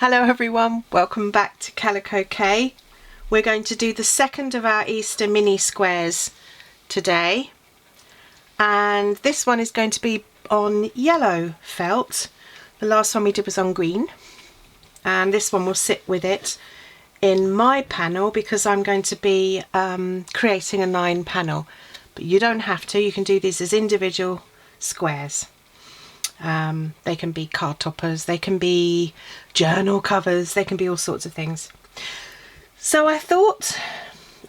Hello everyone, welcome back to Kalico-K. We're going to do the second of our Easter mini squares today, and this one is going to be on yellow felt. The last one we did was on green, and this one will sit with it in my panel because I'm going to be creating a 9 panel, but you don't have to. You can do these as individual squares. They can be card toppers, they can be journal covers, they can be all sorts of things. So I thought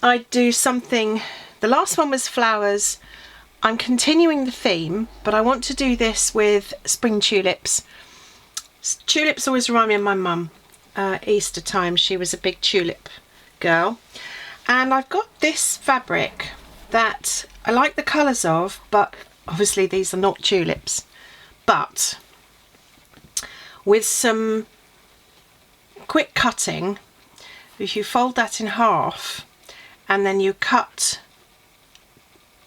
I'd do something. The last one was flowers. I'm continuing the theme, but I want to do this with spring tulips. Tulips always remind me of my mum. Easter time, she was a big tulip girl. And I've got this fabric that I like the colours of, but obviously these are not tulips. But with some quick cutting, if you fold that in half and then you cut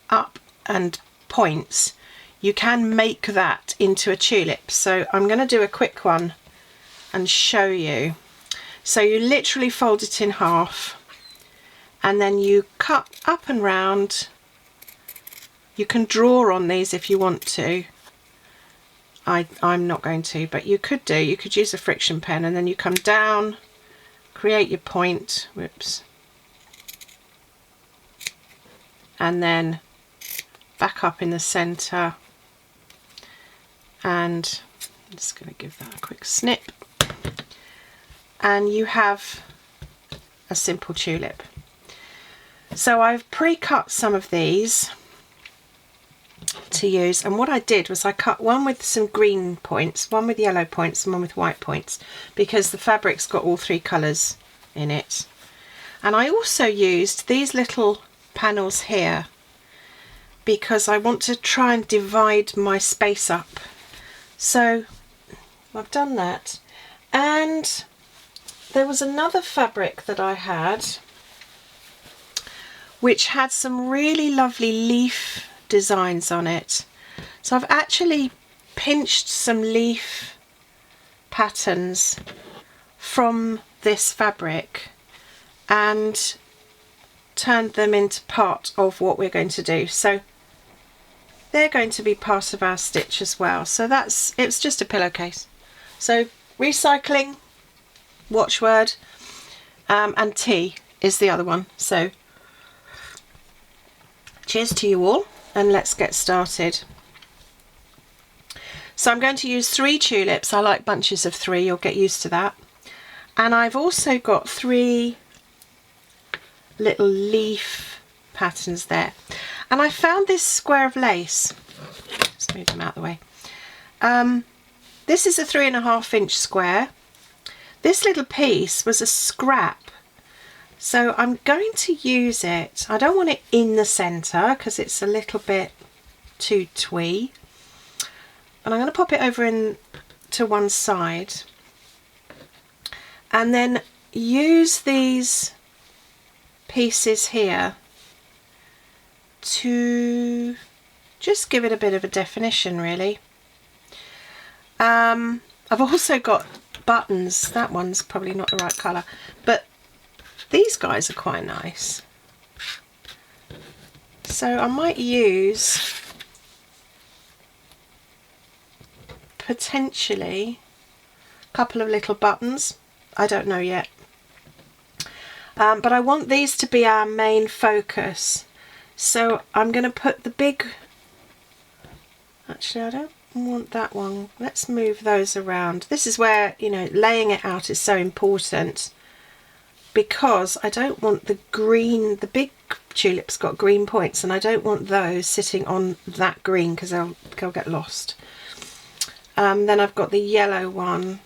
up and points, you can make that into a tulip. So I'm going to do a quick one and show you. So you literally fold it in half and then you cut up and round. You can draw on these if you want to. I'm not going to, but you could do. You could use a friction pen and then you come down, create your point, whoops, and then back up in the centre, and I'm just going to give that a quick snip, and you have a simple tulip. So I've pre-cut some of these to use, and what I did was I cut one with some green points, one with yellow points and one with white points, because the fabric's got all 3 colours in it. And I also used these little panels here because I want to try and divide my space up. So I've done that, and there was another fabric that I had which had some really lovely leaf designs on it. So I've actually pinched some leaf patterns from this fabric and turned them into part of what we're going to do. So they're going to be part of our stitch as well. So it's just a pillowcase. So recycling, watchword, and tea is the other one. So cheers to you all, and let's get started. So I'm going to use 3 tulips. I like bunches of 3, you'll get used to that. And I've also got 3 little leaf patterns there. And I found this square of lace. Let's move them out of the way. This is a 3.5 inch square. This little piece was a scrap. So I'm going to use it. I don't want it in the centre because it's a little bit too twee. And I'm going to pop it over in to one side and then use these pieces here to just give it a bit of a definition, really. I've also got buttons. That one's probably not the right colour, but these guys are quite nice. So I might use potentially a couple of little buttons. I don't know yet. But I want these to be our main focus. So I'm going to put the big... Actually, I don't want that one. Let's move those around. This is where, you know, laying it out is so important, because I don't want the green, the big tulip's got green points, and I don't want those sitting on that green because they'll get lost. Then I've got the yellow one.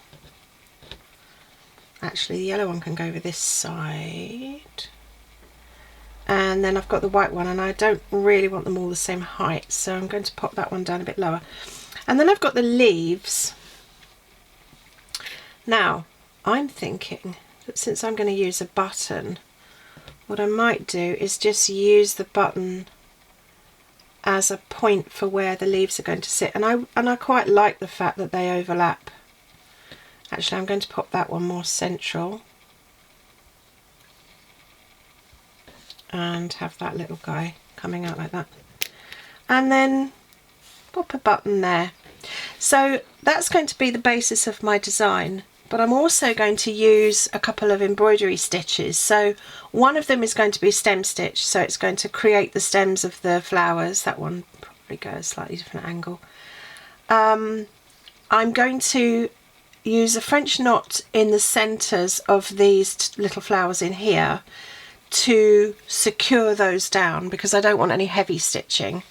Actually, the yellow one can go over this side. And then I've got the white one, and I don't really want them all the same height, so I'm going to pop that one down a bit lower. And then I've got the leaves. Now, I'm thinking, since I'm going to use a button, what I might do is just use the button as a point for where the leaves are going to sit, and I quite like the fact that they overlap. Actually, I'm going to pop that one more central and have that little guy coming out like that, and then pop a button there. So that's going to be the basis of my design, but I'm also going to use a couple of embroidery stitches. So one of them is going to be stem stitch, so it's going to create the stems of the flowers. That one probably goes a slightly different angle. I'm going to use a French knot in the centres of these little flowers in here to secure those down, because I don't want any heavy stitching.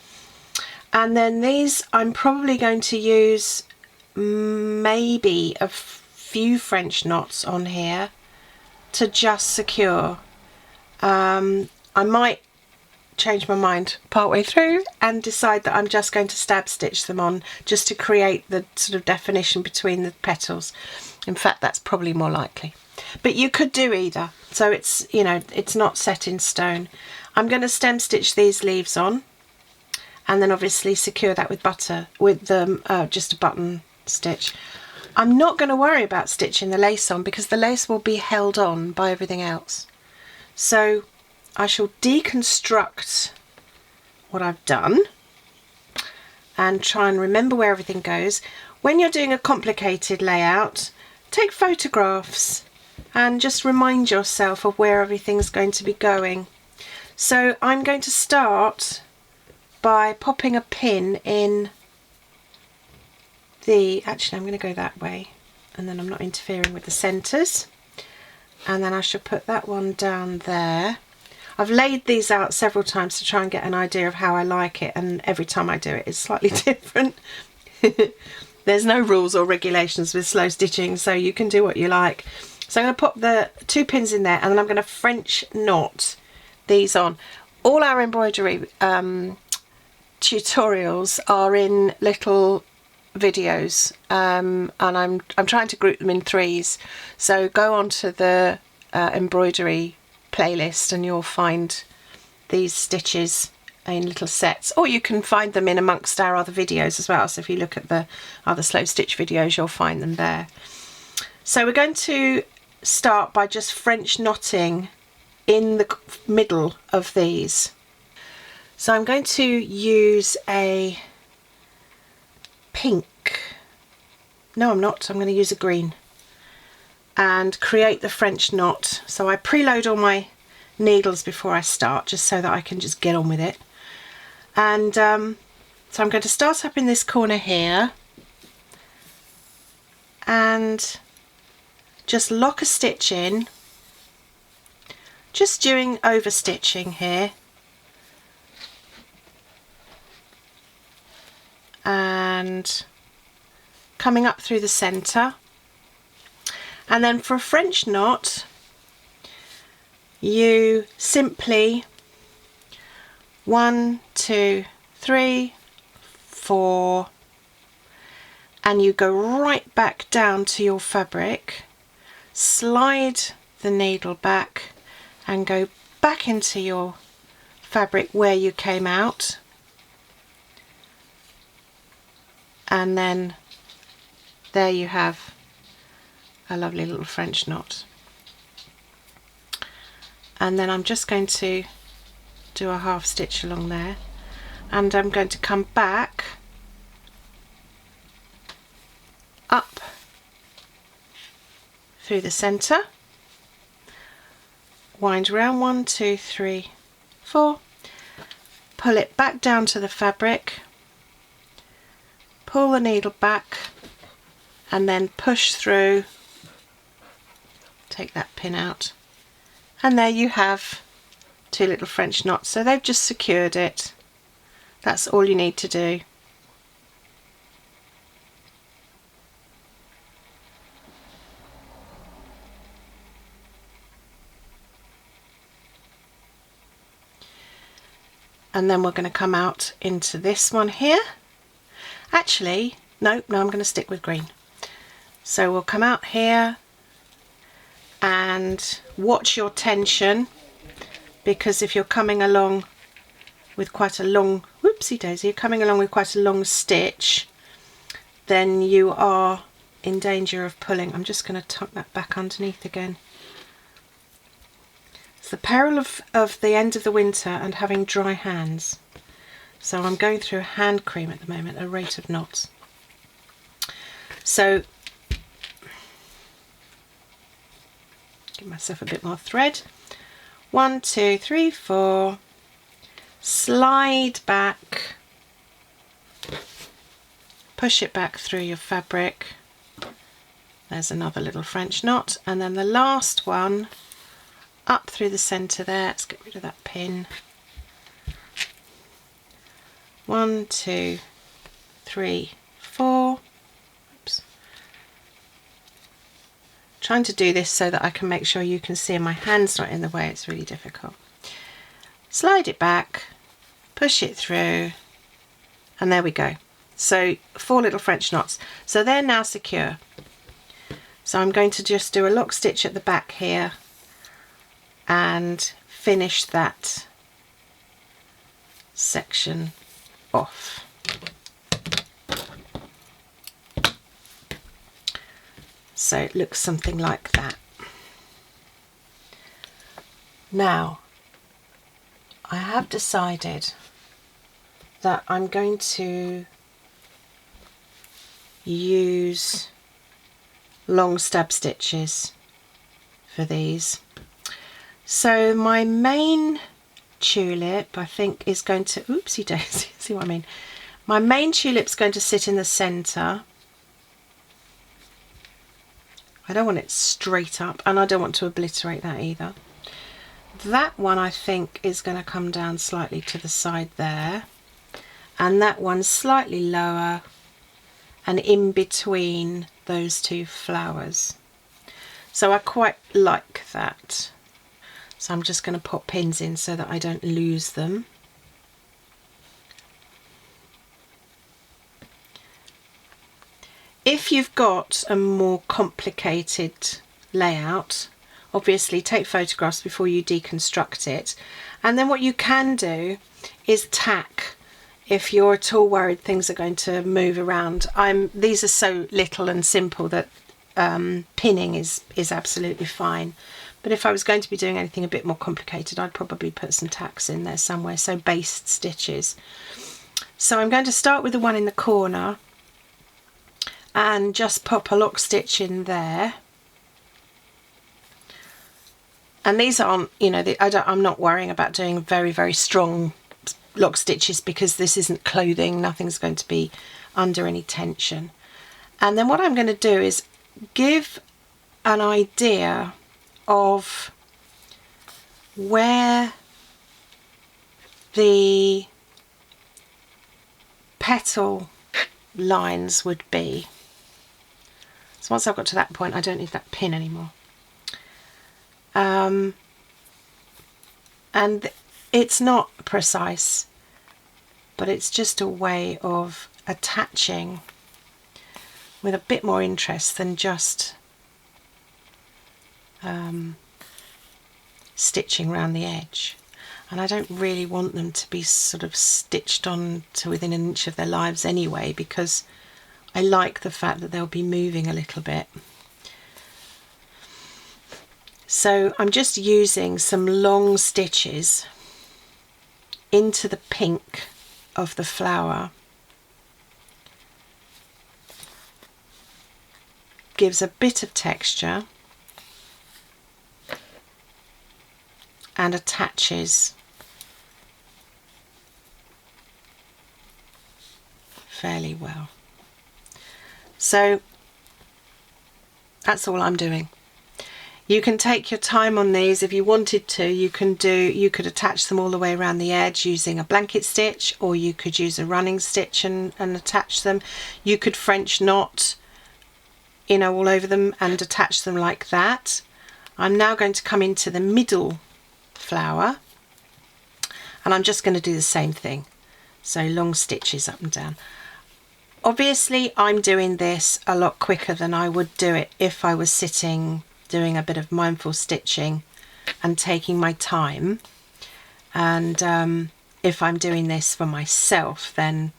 And then these, I'm probably going to use maybe a few French knots on here to just secure. I might change my mind partway through and decide that I'm just going to stab stitch them on, just to create the sort of definition between the petals. In fact, that's probably more likely, but you could do either, so it's, you know, it's not set in stone. I'm going to stem stitch these leaves on, and then obviously secure that with just a button stitch. I'm not going to worry about stitching the lace on, because the lace will be held on by everything else. So I shall deconstruct what I've done and try and remember where everything goes. When you're doing a complicated layout, take photographs and just remind yourself of where everything's going to be going. So I'm going to start by popping a pin in the, actually I'm going to go that way, and then I'm not interfering with the centres, and then I shall put that one down there. I've laid these out several times to try and get an idea of how I like it, and every time I do it it's slightly different. There's no rules or regulations with slow stitching, so you can do what you like. So I'm going to pop the 2 pins in there, and then I'm going to French knot these on. All our embroidery tutorials are in little videos, and I'm trying to group them in 3s. So go onto the embroidery playlist and you'll find these stitches in little sets, or you can find them in amongst our other videos as well. So if you look at the other slow stitch videos, you'll find them there. So we're going to start by just French knotting in the middle of these. So I'm going to use a pink, no I'm not, I'm going to use a green, and create the French knot. So I preload all my needles before I start, just so that I can just get on with it. And so I'm going to start up in this corner here and just lock a stitch in, just doing over stitching here, and coming up through the centre. And then for a French knot, you simply 1, 2, 3, 4, and you go right back down to your fabric, slide the needle back and go back into your fabric where you came out, and then there you have a lovely little French knot. And then I'm just going to do a half stitch along there, and I'm going to come back up through the centre, wind around 1, 2, 3, 4, pull it back down to the fabric, pull the needle back, and then push through, take that pin out, and there you have 2 little French knots. So they've just secured it. That's all you need to do. And then we're going to come out into this one here. Actually, no, I'm going to stick with green. So we'll come out here and watch your tension, because if you're coming along with quite a long, whoopsie daisy, you're coming along with quite a long stitch, then you are in danger of pulling. I'm just going to tuck that back underneath again. It's the peril of the end of the winter and having dry hands. So I'm going through a hand cream at the moment, a rate of knots. So give myself a bit more thread. 1, 2, 3, 4. Slide back. Push it back through your fabric. There's another little French knot, and then the last one up through the centre there. Let's get rid of that pin. 1, 2, 3, 4. Oops. Trying to do this so that I can make sure you can see my hand's not in the way. It's really difficult. Slide it back, push it through, and there we go. So 4 little French knots. So they're now secure. So I'm going to just do a lock stitch at the back here and finish that section off. So it looks something like that. Now, I have decided that I'm going to use long stab stitches for these. So my main tulip, I think, is going to, oopsie daisy, see what I mean? My main tulip's going to sit in the centre. I don't want it straight up, and I don't want to obliterate that either. That one I think is going to come down slightly to the side there, and that one slightly lower and in between those 2 flowers. So I quite like that. So I'm just going to put pins in so that I don't lose them. If you've got a more complicated layout, obviously take photographs before you deconstruct it. And then what you can do is tack if you're at all worried things are going to move around. These are so little and simple that pinning is absolutely fine. But if I was going to be doing anything a bit more complicated, I'd probably put some tacks in there somewhere, so based stitches. So I'm going to start with the one in the corner and just pop a lock stitch in there. And these aren't, you know, I'm not worrying about doing very, very strong lock stitches because this isn't clothing, nothing's going to be under any tension. And then what I'm going to do is give an idea of where the petal lines would be. So once I've got to that point, I don't need that pin anymore. And it's not precise, but it's just a way of attaching with a bit more interest than just stitching around the edge. And I don't really want them to be sort of stitched on to within an inch of their lives anyway, because I like the fact that they'll be moving a little bit. So I'm just using some long stitches into the pink of the flower. Gives a bit of texture and attaches fairly well. So that's all I'm doing. You can take your time on these if you wanted to. You could attach them all the way around the edge using a blanket stitch, or you could use a running stitch and attach them. You could French knot, you know, all over them and attach them like that. I'm now going to come into the middle flower and I'm just going to do the same thing. So long stitches up and down. Obviously I'm doing this a lot quicker than I would do it if I was sitting doing a bit of mindful stitching and taking my time. And if I'm doing this for myself, then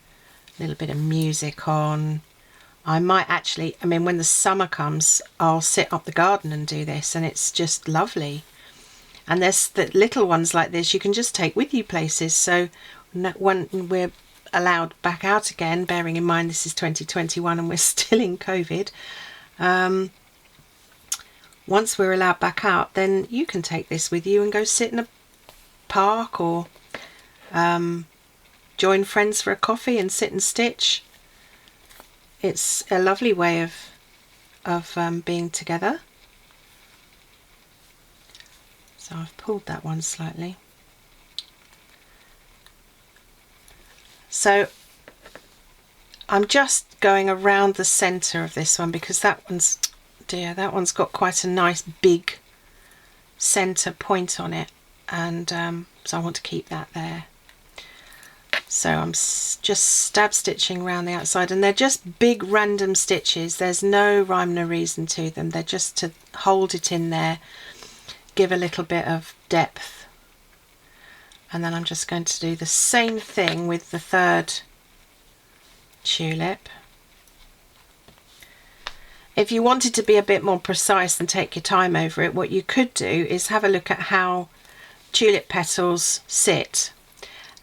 a little bit of music on, I might actually, I mean, when the summer comes, I'll sit up the garden and do this, and it's just lovely. And there's the little ones like this you can just take with you places. So when we're allowed back out again, bearing in mind this is 2021 and we're still in COVID, once we're allowed back out, then you can take this with you and go sit in a park, or join friends for a coffee and sit and stitch. It's a lovely way of being together. So I've pulled that one slightly. So I'm just going around the centre of this one because that one's, dear, that one's got quite a nice big centre point on it, and so I want to keep that there. So I'm just stab stitching around the outside, and they're just big random stitches. There's no rhyme nor reason to them. They're just to hold it in there, give a little bit of depth. And then I'm just going to do the same thing with the third tulip. If you wanted to be a bit more precise and take your time over it, what you could do is have a look at how tulip petals sit,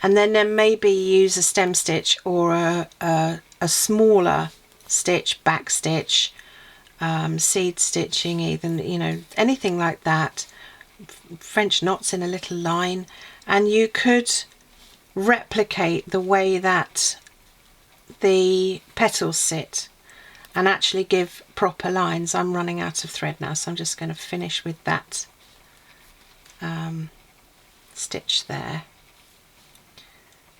and then maybe use a stem stitch or a smaller stitch, back stitch, seed stitching, even, you know, anything like that, French knots in a little line, and you could replicate the way that the petals sit and actually give proper lines. I'm running out of thread now, so I'm just going to finish with that stitch there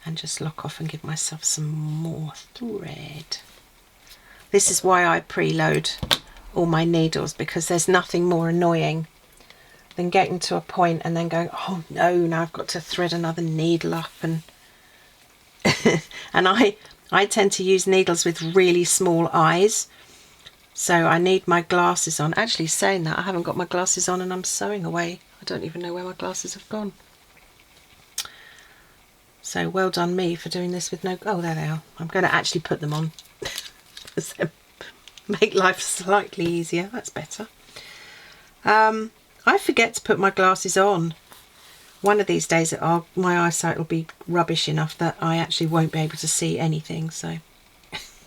and just lock off and give myself some more thread. This is why I preload all my needles, because there's nothing more annoying than getting to a point and then going, oh no, now I've got to thread another needle up, and and I tend to use needles with really small eyes, so I need my glasses on. Actually, saying that, I haven't got my glasses on and I'm sewing away. I don't even know where my glasses have gone. So well done me for doing this with no, oh there they are. I'm going to actually put them on so make life slightly easier. That's better. I forget to put my glasses on. One of these days my eyesight will be rubbish enough that I actually won't be able to see anything, so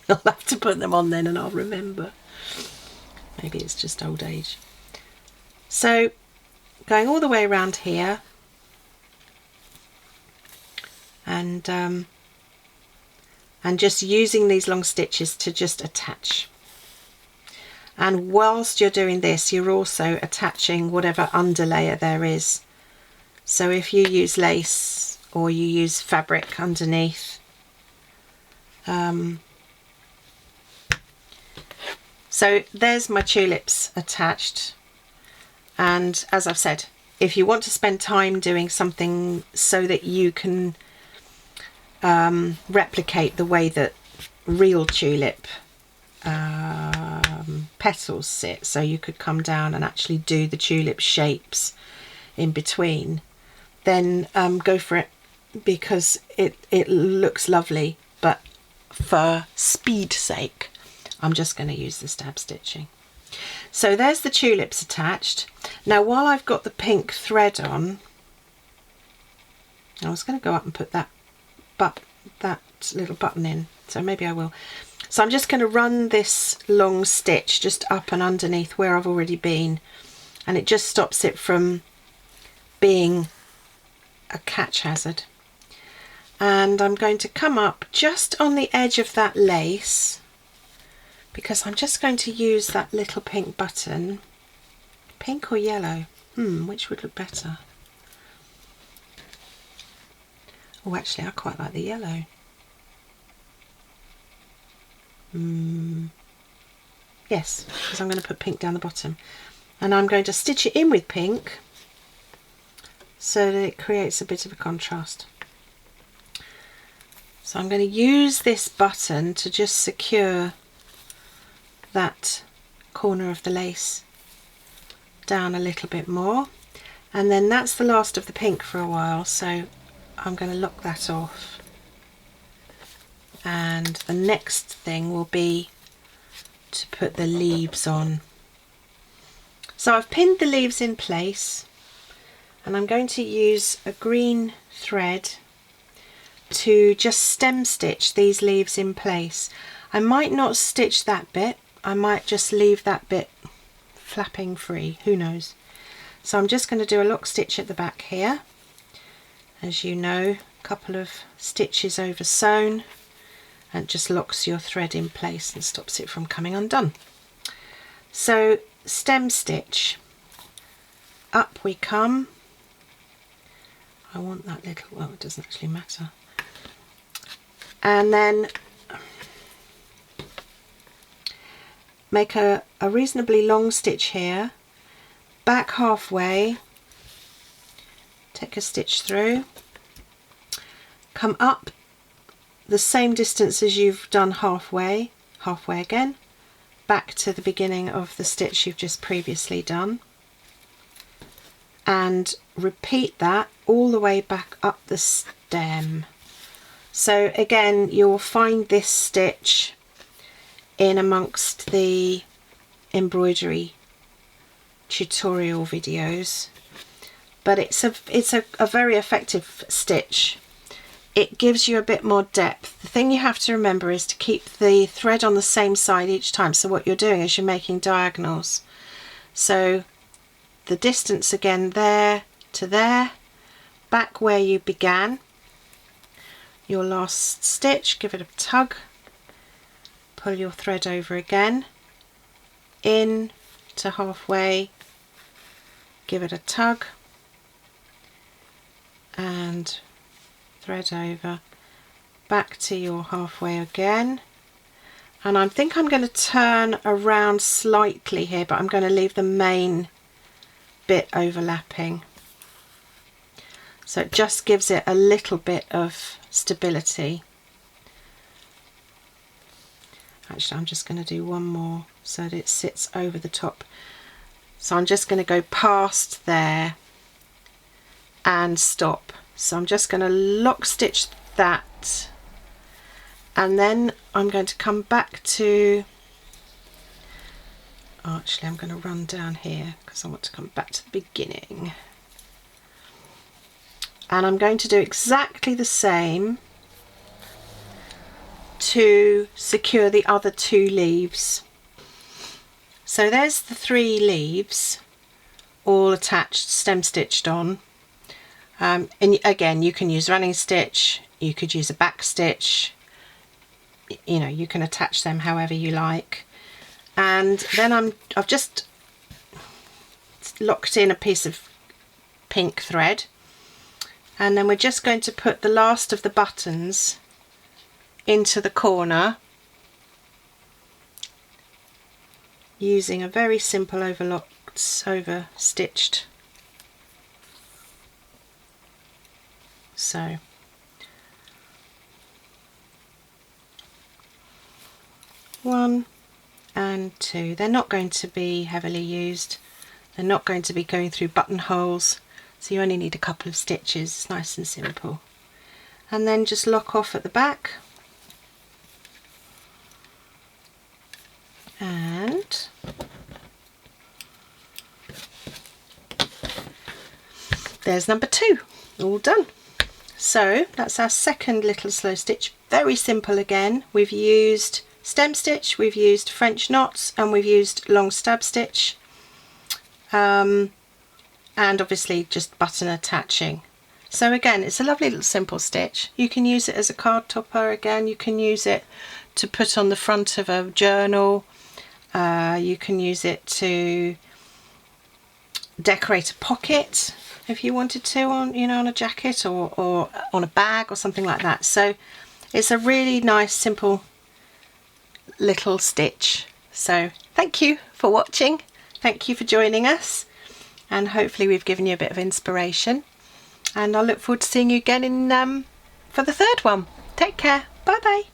I'll have to put them on then and I'll remember. Maybe it's just old age. So going all the way around here, and just using these long stitches to just attach. And whilst you're doing this, you're also attaching whatever underlayer there is. So if you use lace or you use fabric underneath, so there's my tulips attached. And as I've said, if you want to spend time doing something so that you can replicate the way that real tulip petals sit, so you could come down and actually do the tulip shapes in between, then go for it, because it looks lovely. But for speed's sake, I'm just going to use the stab stitching. So there's the tulips attached. Now while I've got the pink thread on, I was going to go up and put that little button in, so maybe I will. So I'm just going to run this long stitch just up and underneath where I've already been, and it just stops it from being a catch hazard. And I'm going to come up just on the edge of that lace, because I'm just going to use that little pink button. Pink or yellow? Which would look better? Oh, actually I quite like the yellow. Yes, because I'm going to put pink down the bottom, and I'm going to stitch it in with pink so that it creates a bit of a contrast. So I'm going to use this button to just secure that corner of the lace down a little bit more, and then that's the last of the pink for a while, so I'm going to lock that off. And the next thing will be to put the leaves on. So I've pinned the leaves in place, and I'm going to use a green thread to just stem stitch these leaves in place. I might not stitch that bit, I might just leave that bit flapping free, who knows. So I'm just going to do a lock stitch at the back here. As you know, a couple of stitches over sewn, and just locks your thread in place and stops it from coming undone. So stem stitch, up we come. I want that little, well, it doesn't actually matter. And then make a reasonably long stitch here, back halfway, take a stitch through, come up the same distance as you've done halfway, halfway again, back to the beginning of the stitch you've just previously done, and repeat that all the way back up the stem. So again, you'll find this stitch in amongst the embroidery tutorial videos, but it's a very effective stitch. It gives you a bit more depth. The thing you have to remember is to keep the thread on the same side each time. So what you're doing is you're making diagonals. So the distance again, there to there, back where you began. Your last stitch, give it a tug, pull your thread over again, in to halfway, give it a tug, and thread over, back to your halfway again. And I think I'm going to turn around slightly here, but I'm going to leave the main bit overlapping. So it just gives it a little bit of stability. Actually, I'm just going to do one more so that it sits over the top. So I'm just going to go past there and stop. So I'm just going to lock stitch that, and then I'm going to come back to, oh, actually I'm going to run down here because I want to come back to the beginning. And I'm going to do exactly the same to secure the other two leaves. So there's the 3 leaves all attached, stem stitched on. And again, you can use running stitch, you could use a back stitch, you know, you can attach them however you like. And then I've just locked in a piece of pink thread, and then we're just going to put the last of the buttons into the corner using a very simple over stitched. So one and two. They're not going to be heavily used. They're not going to be going through buttonholes, so you only need a couple of stitches. It's nice and simple. And then just lock off at the back. And there's number 2, all done. So that's our second little slow stitch. Very simple again. We've used stem stitch, we've used French knots, and we've used long stab stitch, and obviously just button attaching. So again, it's a lovely little simple stitch. You can use it as a card topper. Again, you can use it to put on the front of a journal. You can use it to decorate a pocket if you wanted to, on, you know, on a jacket or on a bag or something like that. So it's a really nice simple little stitch. So thank you for watching, thank you for joining us, and hopefully we've given you a bit of inspiration, and I look forward to seeing you again in for the third one. Take care, bye bye.